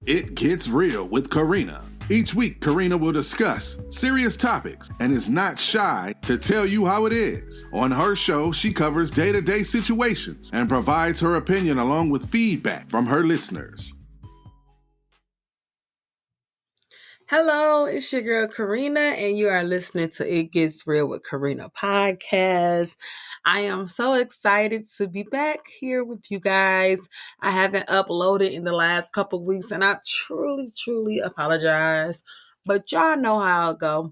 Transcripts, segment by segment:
It Gets Real with Karina. Each week, Karina will discuss serious topics and is not shy to tell you how it is. On her show, she covers day-to-day situations and provides her opinion along with feedback from her listeners. Hello, it's your girl Karina, and you are listening to It Gets Real with Karina podcast. I am so excited to be back here with you guys. I haven't uploaded in the last couple of weeks, and I truly apologize. But y'all know how it go.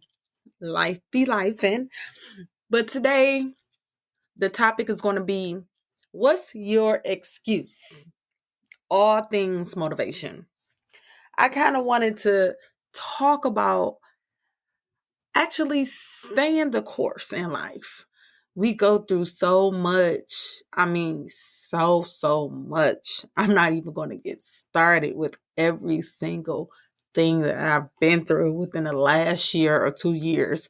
Life be lifing. But today, the topic is going to be, what's your excuse? All things motivation. I kind of wanted to talk about actually staying the course in life. We go through so much. I mean, so much. I'm not even going to get started with every single thing that I've been through within the last year or 2 years.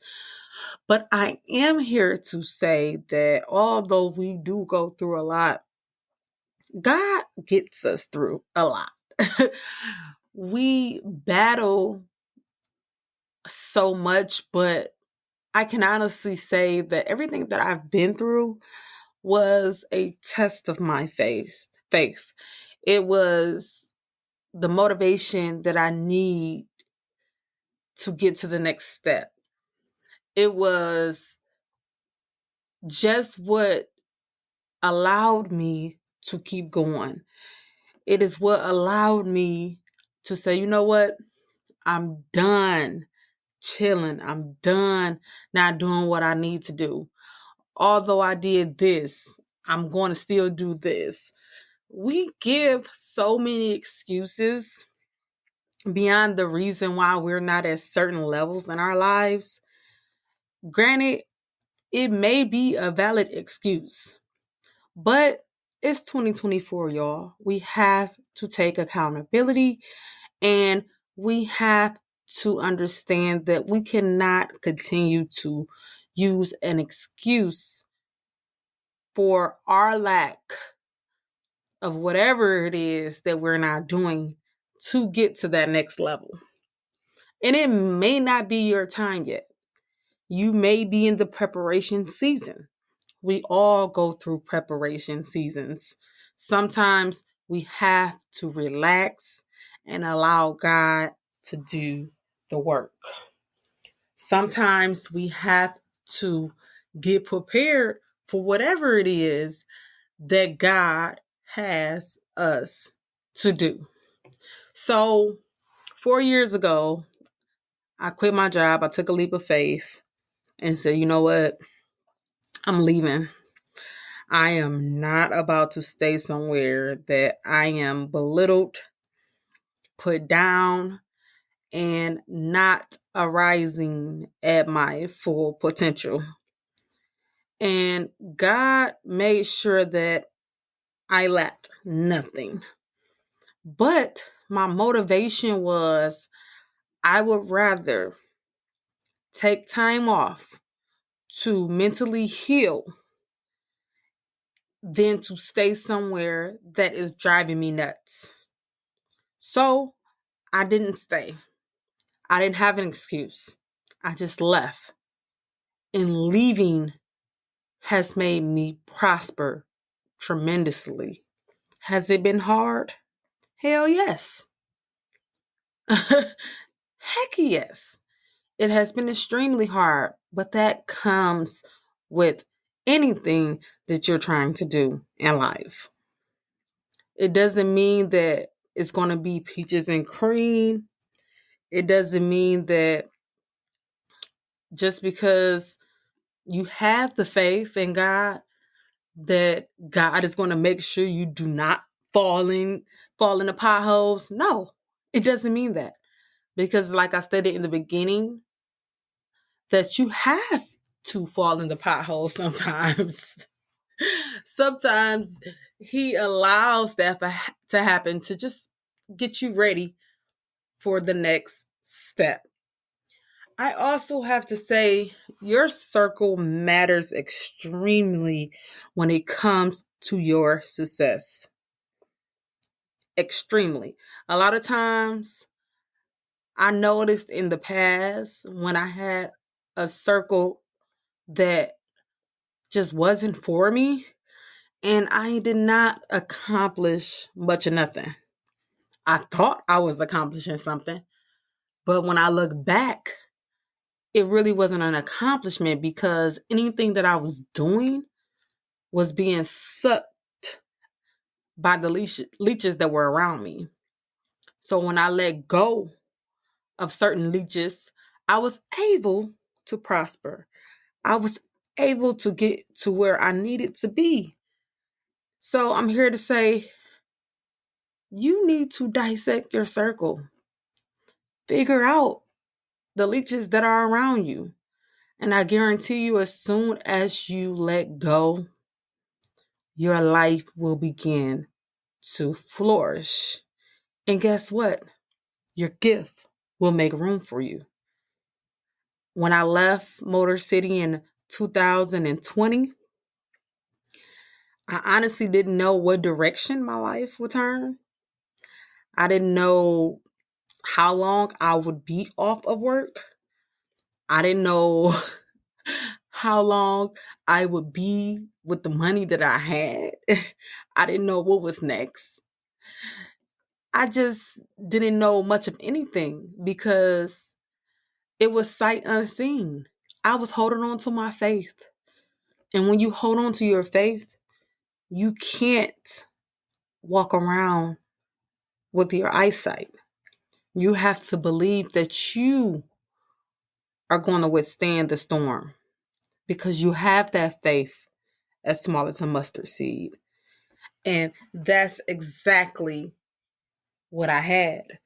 But I am here to say that although we do go through a lot, God gets us through a lot. We battle so much, but I can honestly say that everything that I've been through was a test of my faith. It was the motivation that I need to get to the next step. It was just what allowed me to keep going. It is what allowed me to say, you know what? I'm done chilling. I'm done not doing what I need to do. Although I did this, I'm going to still do this. We give so many excuses beyond the reason why we're not at certain levels in our lives. Granted, it may be a valid excuse, but it's 2024, y'all. We have to take accountability, and we have to understand that we cannot continue to use an excuse for our lack of whatever it is that we're not doing to get to that next level. And it may not be your time yet. You may be in the preparation season. We all go through preparation seasons. Sometimes we have to relax and allow God to do the work. Sometimes we have to get prepared for whatever it is that God has us to do. So 4 years ago, I quit my job. I took a leap of faith and said, you know what? I'm leaving. I am not about to stay somewhere that I am belittled, put down, and not arising at my full potential. And God made sure that I lacked nothing. But my motivation was I would rather take time off to mentally heal than to stay somewhere that is driving me nuts. So I didn't stay. I didn't have an excuse. I just left. And leaving has made me prosper tremendously. Has it been hard? Hell yes. Heck yes. It has been extremely hard, but that comes with anything that you're trying to do in life. It doesn't mean that it's going to be peaches and cream. It doesn't mean that just because you have the faith in God, that God is going to make sure you do not fall in the potholes. No, it doesn't mean that. Because like I stated in the beginning, that you have to fall in the potholes sometimes. Sometimes he allows that to happen to just get you ready for the next step. I also have to say your circle matters extremely when it comes to your success. extremely. A lot of times I noticed in the past when I had a circle that just wasn't for me and I did not accomplish much of nothing. I thought I was accomplishing something, but when I look back, it really wasn't an accomplishment because anything that I was doing was being sucked by the leeches that were around me. So when I let go of certain leeches, I was able to prosper. I was able to get to where I needed to be. So I'm here to say, you need to dissect your circle. Figure out the leeches that are around you. And I guarantee you, as soon as you let go, your life will begin to flourish. And guess what? Your gift will make room for you. When I left Motor City in 2020, I honestly didn't know what direction my life would turn. I didn't know how long I would be off of work. I didn't know how long I would be with the money that I had. I didn't know what was next. I just didn't know much of anything because it was sight unseen. I was holding on to my faith. And when you hold on to your faith, you can't walk around with your eyesight. You have to believe that you are going to withstand the storm because you have that faith as small as a mustard seed. And that's exactly what I had.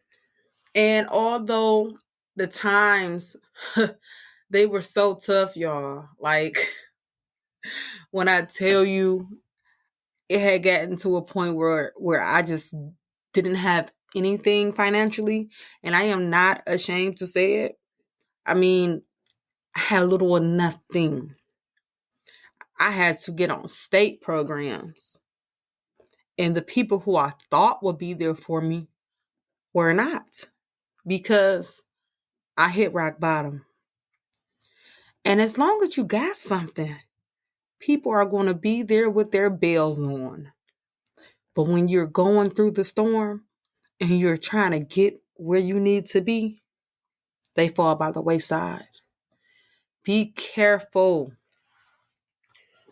And although the times, they were so tough, y'all. Like, when I tell you, it had gotten to a point where I just didn't have anything financially, and I am not ashamed to say it. I mean, I had little or nothing. I had to get on state programs, and the people who I thought would be there for me were not, because I hit rock bottom. And as long as you got something, people are going to be there with their bells on. But when you're going through the storm and you're trying to get where you need to be, they fall by the wayside. Be careful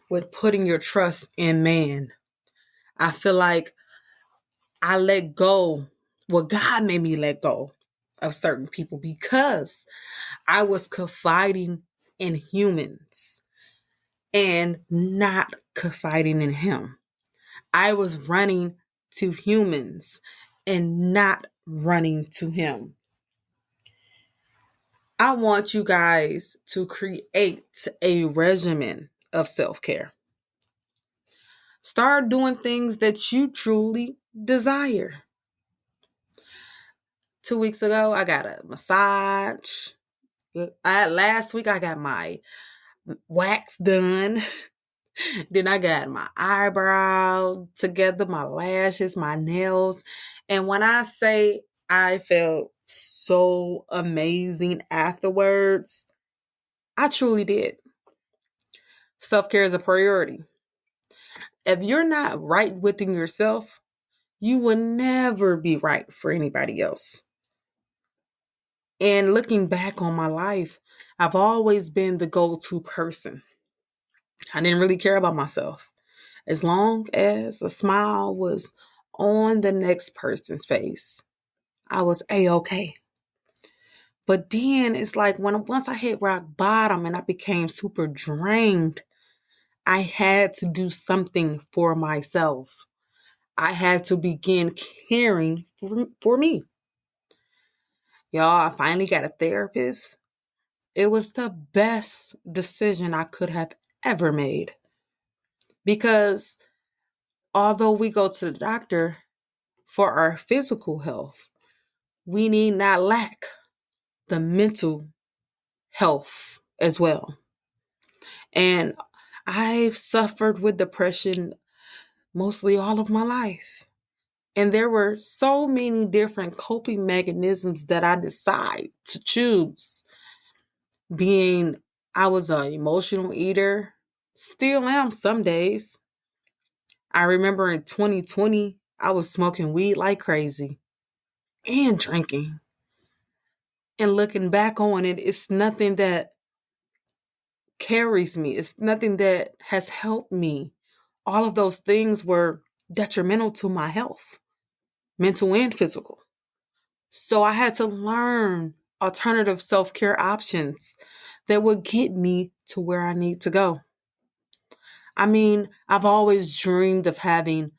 with putting your trust in man. I feel like I let go. Well, God made me let go of certain people because I was confiding in humans and not confiding in Him. I was running to humans and not running to Him. I want you guys to create a regimen of self-care. Start doing things that you truly desire. 2 weeks ago, I got a massage. Last week, I got my wax done. Then I got my eyebrows together, my lashes, my nails. And when I say I felt so amazing afterwards, I truly did. Self-care is a priority. If you're not right within yourself, you will never be right for anybody else. And looking back on my life, I've always been the go-to person. I didn't really care about myself. As long as a smile was on the next person's face, I was A-okay. But then it's like once I hit rock bottom and I became super drained, I had to do something for myself. I had to begin caring for me. Y'all, I finally got a therapist. It was the best decision I could have ever made. Because although we go to the doctor for our physical health, we need not lack the mental health as well. And I've suffered with depression mostly all of my life. And there were so many different coping mechanisms that I decide to choose. Being I was an emotional eater, still am some days. I remember in 2020, I was smoking weed like crazy and drinking. And looking back on it, it's nothing that carries me. It's nothing that has helped me. All of those things were detrimental to my health, mental and physical. So I had to learn alternative self-care options that would get me to where I need to go. I mean, I've always dreamed of having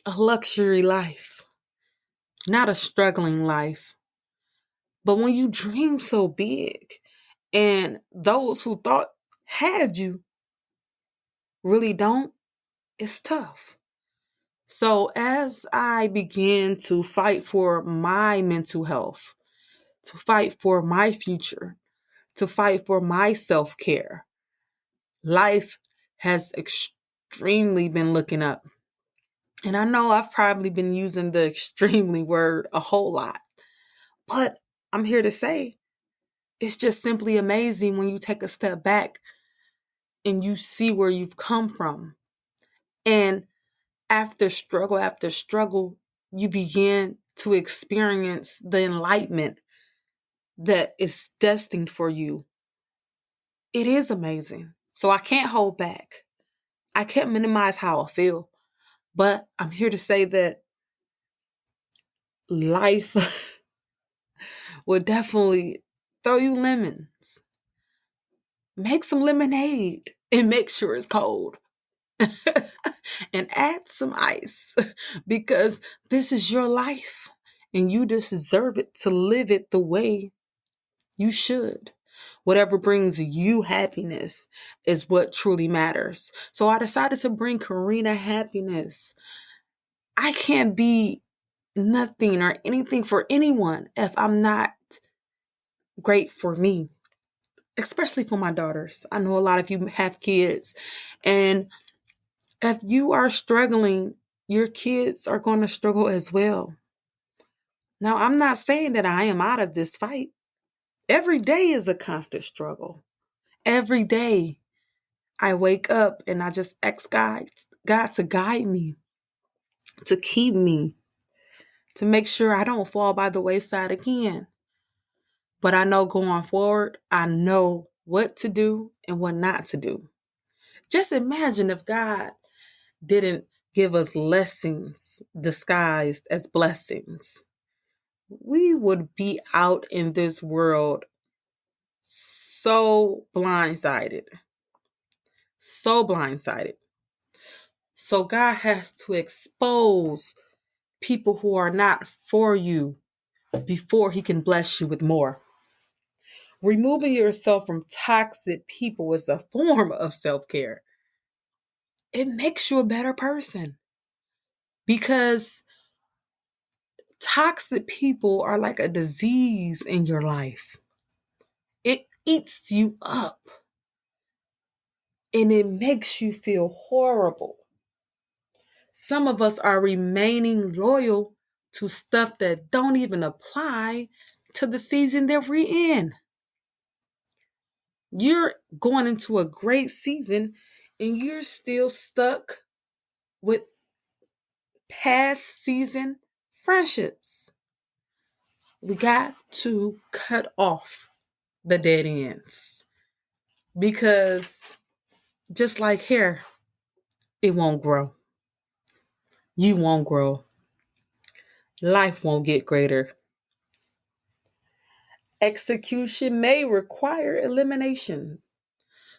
a luxury life, not a struggling life. But when you dream so big and those who thought had you really don't, it's tough. So as I began to fight for my mental health, to fight for my future, to fight for my self-care, life has extremely been looking up. And I know I've probably been using the extremely word a whole lot, but I'm here to say it's just simply amazing when you take a step back and you see where you've come from. And after struggle, you begin to experience the enlightenment that is destined for you. It is amazing. So I can't hold back. I can't minimize how I feel. But I'm here to say that life will definitely throw you lemons. Make some lemonade and make sure it's cold. And add some ice because this is your life and you deserve it to live it the way you should. Whatever brings you happiness is what truly matters. So I decided to bring Karina happiness. I can't be nothing or anything for anyone if I'm not great for me, especially for my daughters. I know a lot of you have kids, and if you are struggling, your kids are going to struggle as well. Now, I'm not saying that I am out of this fight. Every day is a constant struggle. Every day I wake up and I just ask God to guide me, to keep me, to make sure I don't fall by the wayside again. But I know going forward, I know what to do and what not to do. Just imagine if God didn't give us lessons disguised as blessings. We would be out in this world so blindsided. So blindsided. So God has to expose people who are not for you before he can bless you with more. Removing yourself from toxic people is a form of self-care. It makes you a better person because toxic people are like a disease in your life. It eats you up and it makes you feel horrible. Some of us are remaining loyal to stuff that don't even apply to the season that we're in. You're going into a great season and you're still stuck with past season friendships. We got to cut off the dead ends because just like hair, it won't grow. You won't grow. Life won't get greater. Execution may require elimination.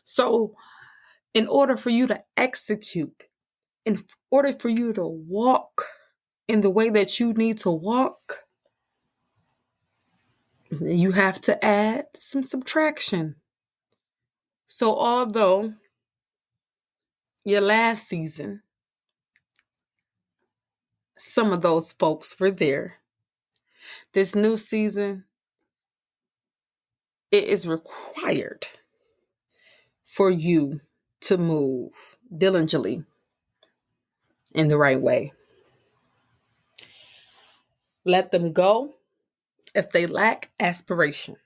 So, in order for you to execute, in order for you to walk in the way that you need to walk, you have to add some subtraction. So, although your last season, some of those folks were there, this new season, it is required for you to move diligently in the right way. Let them go if they lack aspiration.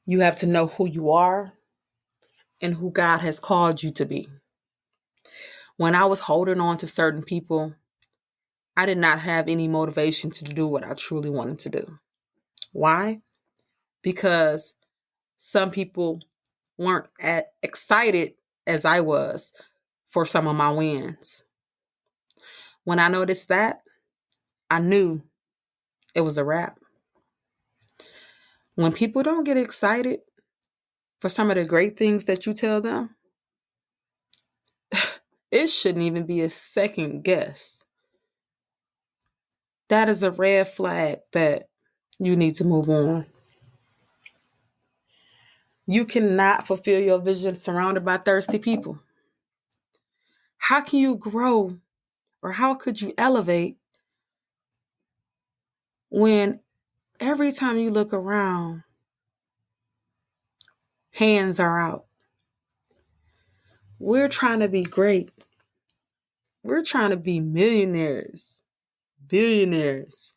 You have to know who you are and who God has called you to be. When I was holding on to certain people, I did not have any motivation to do what I truly wanted to do. Why? Because some people weren't as excited as I was for some of my wins. When I noticed that, I knew it was a wrap. When people don't get excited for some of the great things that you tell them, it shouldn't even be a second guess. That is a red flag that you need to move on. You cannot fulfill your vision surrounded by thirsty people. How can you grow or how could you elevate when every time you look around, hands are out? We're trying to be great. We're trying to be millionaires, billionaires.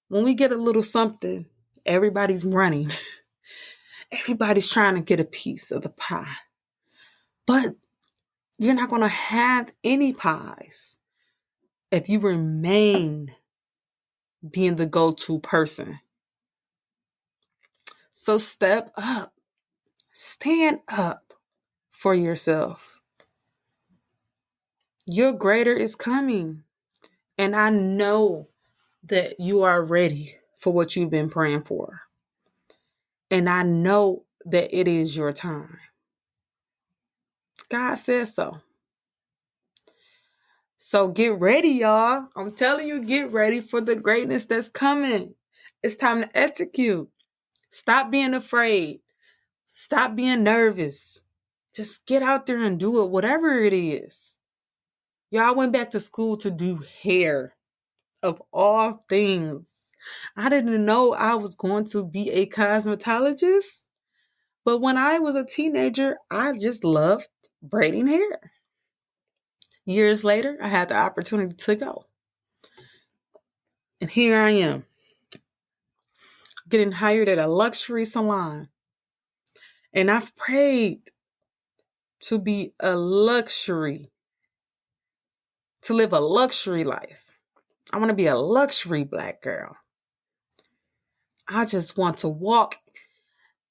When we get a little something, everybody's running. Everybody's trying to get a piece of the pie. But you're not going to have any pies if you remain being the go-to person. So step up. Stand up for yourself. Your greater is coming. And I know that you are ready for what you've been praying for. And I know that it is your time. God says so. So get ready, y'all. I'm telling you, get ready for the greatness that's coming. It's time to execute. Stop being afraid. Stop being nervous. Just get out there and do it, whatever it is. Y'all went back to school to do hair, of all things. I didn't know I was going to be a cosmetologist. But when I was a teenager, I just loved braiding hair. Years later, I had the opportunity to go. And here I am, getting hired at a luxury salon. And I've prayed to be a luxury, to live a luxury life. I want to be a luxury Black girl. I just want to walk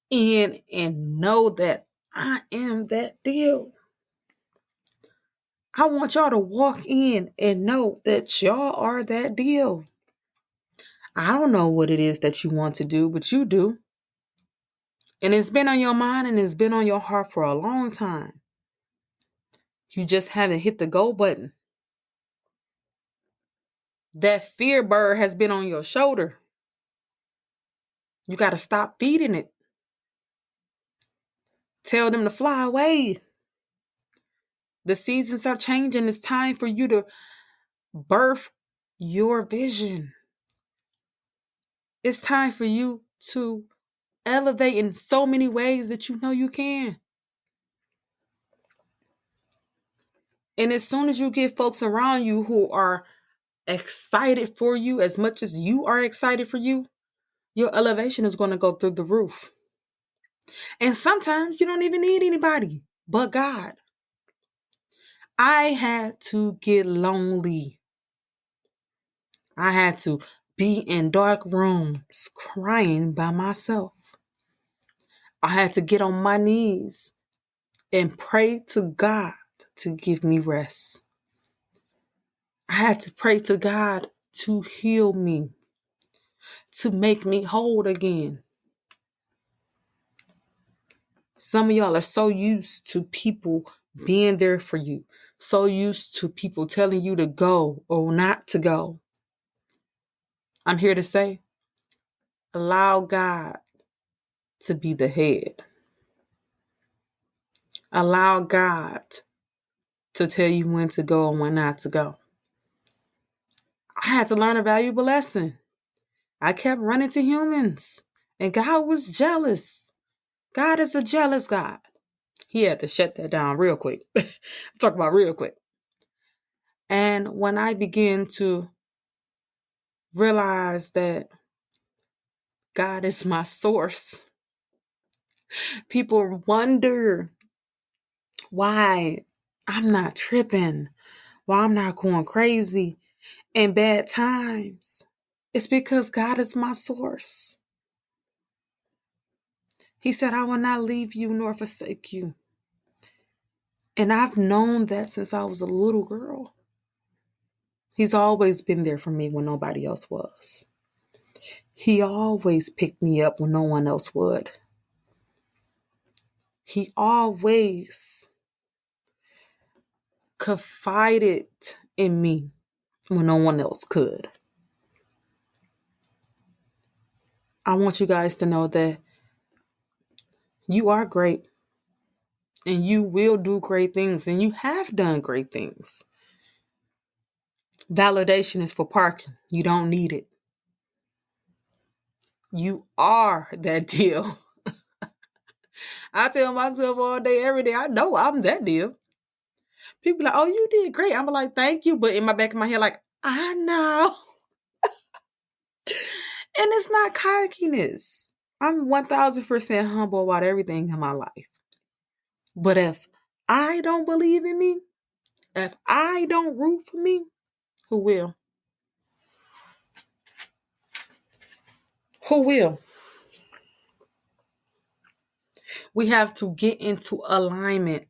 in and know that I am that deal. I want y'all to walk in and know that y'all are that deal. I don't know what it is that you want to do, but you do. And it's been on your mind and it's been on your heart for a long time. You just haven't hit the go button. That fear bird has been on your shoulder. You got to stop feeding it. Tell them to fly away. The seasons are changing. It's time for you to birth your vision. It's time for you to elevate in so many ways that you know you can. And as soon as you get folks around you who are excited for you as much as you are excited for you, your elevation is going to go through the roof. And sometimes you don't even need anybody but God. I had to get lonely. I had to be in dark rooms crying by myself. I had to get on my knees and pray to God to give me rest. I had to pray to God to heal me, to make me whole again. Some of y'all are so used to people being there for you, so used to people telling you to go or not to go. I'm here to say, allow God to be the head. Allow God to tell you when to go and when not to go. I had to learn a valuable lesson. I kept running to humans, and God was jealous. God is a jealous God. He had to shut that down real quick. Talk about real quick. And when I began to realize that God is my source. People wonder why I'm not tripping, why I'm not going crazy in bad times. It's because God is my source. He said, I will not leave you nor forsake you. And I've known that since I was a little girl. He's always been there for me when nobody else was. He always picked me up when no one else would. He always confided in me when no one else could. I want you guys to know that you are great and you will do great things and you have done great things. Validation is for parking. You don't need it. You are that deal. I tell myself all day, every day, I know I'm that deal. People like, oh, you did great. I'm like, thank you. But in my back of my head, like, I know. And it's not cockiness. I'm 1000% humble about everything in my life. But if I don't believe in me, if I don't root for me, who will? Who will? We have to get into alignment.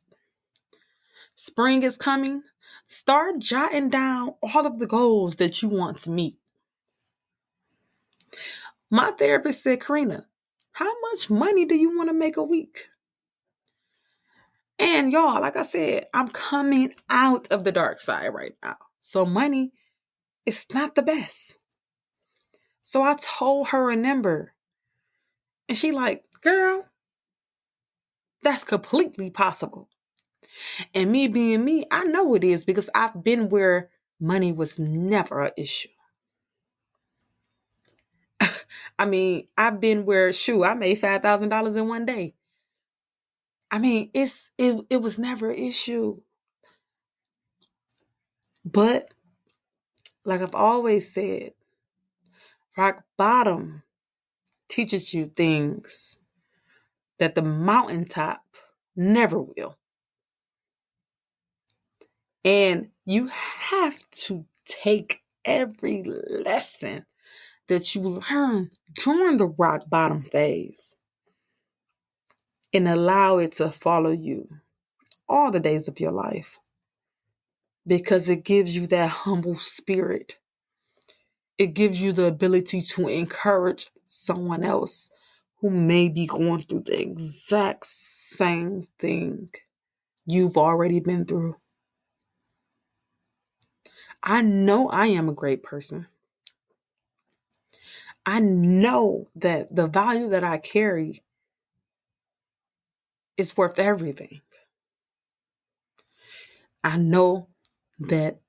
Spring is coming. Start jotting down all of the goals that you want to meet. My therapist said, Karina, how much money do you want to make a week? And y'all, like I said, I'm coming out of the dark side right now. So money is not the best. So I told her a number. And she like, girl, that's completely possible. And me being me, I know it is because I've been where money was never an issue. I mean, I've been where, I made $5,000 in one day. I mean, it was never an issue. But like I've always said, rock bottom teaches you things that the mountaintop never will. And you have to take every lesson that you learn during the rock bottom phase and allow it to follow you all the days of your life, because it gives you that humble spirit. It gives you the ability to encourage someone else who may be going through the exact same thing you've already been through. I know I am a great person. I know that the value that I carry is worth everything. I know that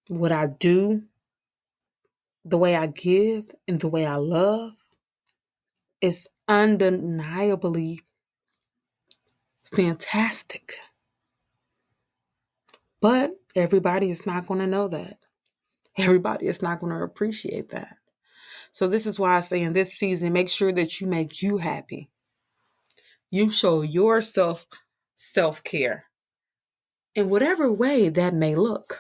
what I do, the way I give, and the way I love is undeniably fantastic. But everybody is not going to know that. Everybody is not going to appreciate that. So this is why I say in this season, make sure that you make you happy. You show yourself self-care in whatever way that may look.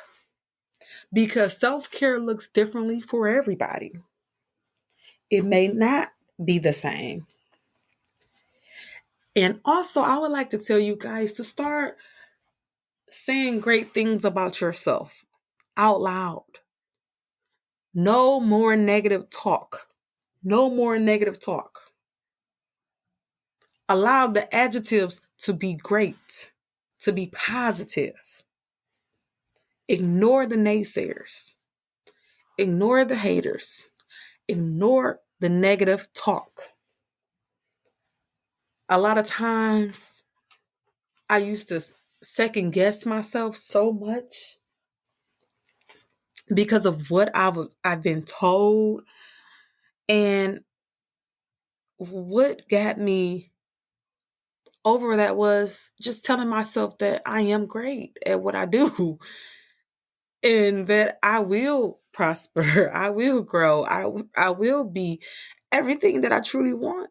Because self-care looks differently for everybody. It may not be the same. And also, I would like to tell you guys to start saying great things about yourself out loud. No more negative talk. No more negative talk. Allow the adjectives to be great, to be positive. Ignore the naysayers. Ignore the haters. Ignore the negative talk. A lot of times, I used to second guess myself so much because of what I've been told. And what got me over that was just telling myself that I am great at what I do. and that I will prosper. I will grow. I will be everything that I truly want.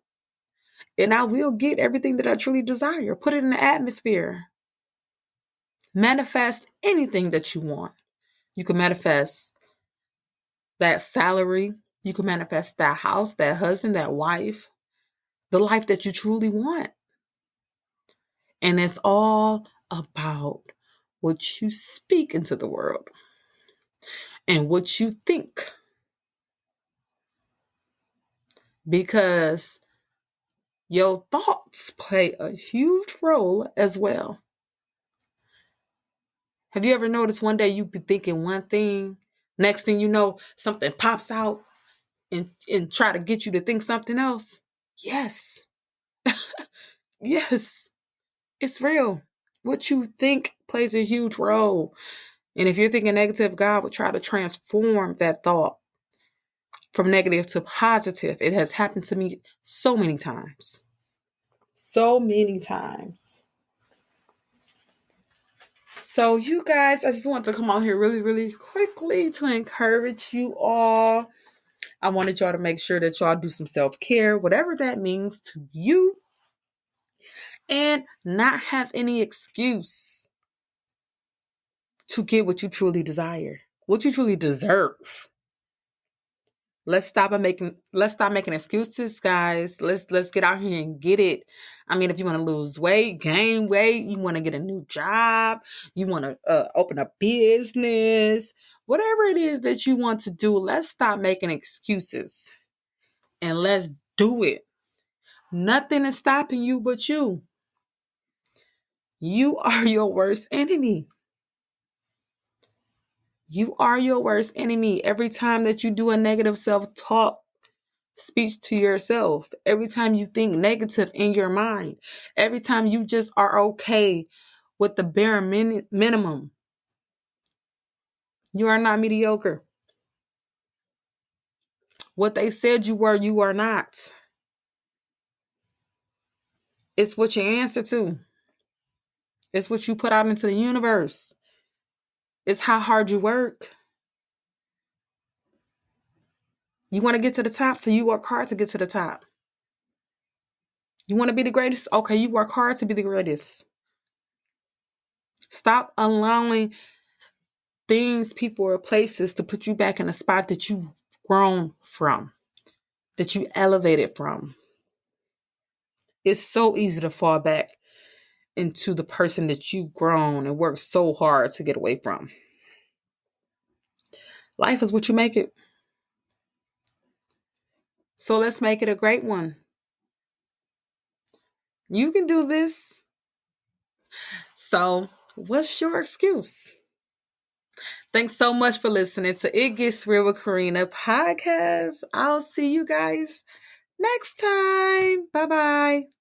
And I will get everything that I truly desire. Put it in the atmosphere. Manifest anything that you want. You can manifest that salary. You can manifest that house, that husband, that wife, the life that you truly want. And it's all about what you speak into the world and what you think. Because your thoughts play a huge role as well. Have you ever noticed one day you be thinking one thing, next thing you know, something pops out and try to get you to think something else? Yes. Yes. It's real. What you think plays a huge role. And if you're thinking negative, God will try to transform that thought from negative to positive. It has happened to me so many times. So many times. So you guys, I just want to come on here really, really quickly to encourage you all. I wanted y'all to make sure that y'all do some self-care, whatever that means to you, and not have any excuse to get what you truly desire, what you truly deserve. Let's stop making excuses, guys. Let's get out here and get it. I mean, if you want to lose weight, gain weight, you want to get a new job, you want to open a business, whatever it is that you want to do, let's stop making excuses and let's do it. Nothing is stopping you but you. You are your worst enemy. You are your worst enemy. Every time that you do a negative self-talk speech to yourself, every time you think negative in your mind, every time you just are okay with the bare minimum, you are not mediocre. What they said you were, you are not. It's what you answer to. It's what you put out into the universe. It's how hard you work. You want to get to the top, so you work hard to get to the top. You want to be the greatest? Okay, you work hard to be the greatest. Stop allowing things, people, or places to put you back in a spot that you've grown from, that you elevated from. It's so easy to fall back into the person that you've grown and worked so hard to get away from. Life is what you make it. So let's make it a great one. You can do this. So what's your excuse? Thanks so much for listening to It Gets Real with Karina podcast. I'll see you guys next time. Bye-bye.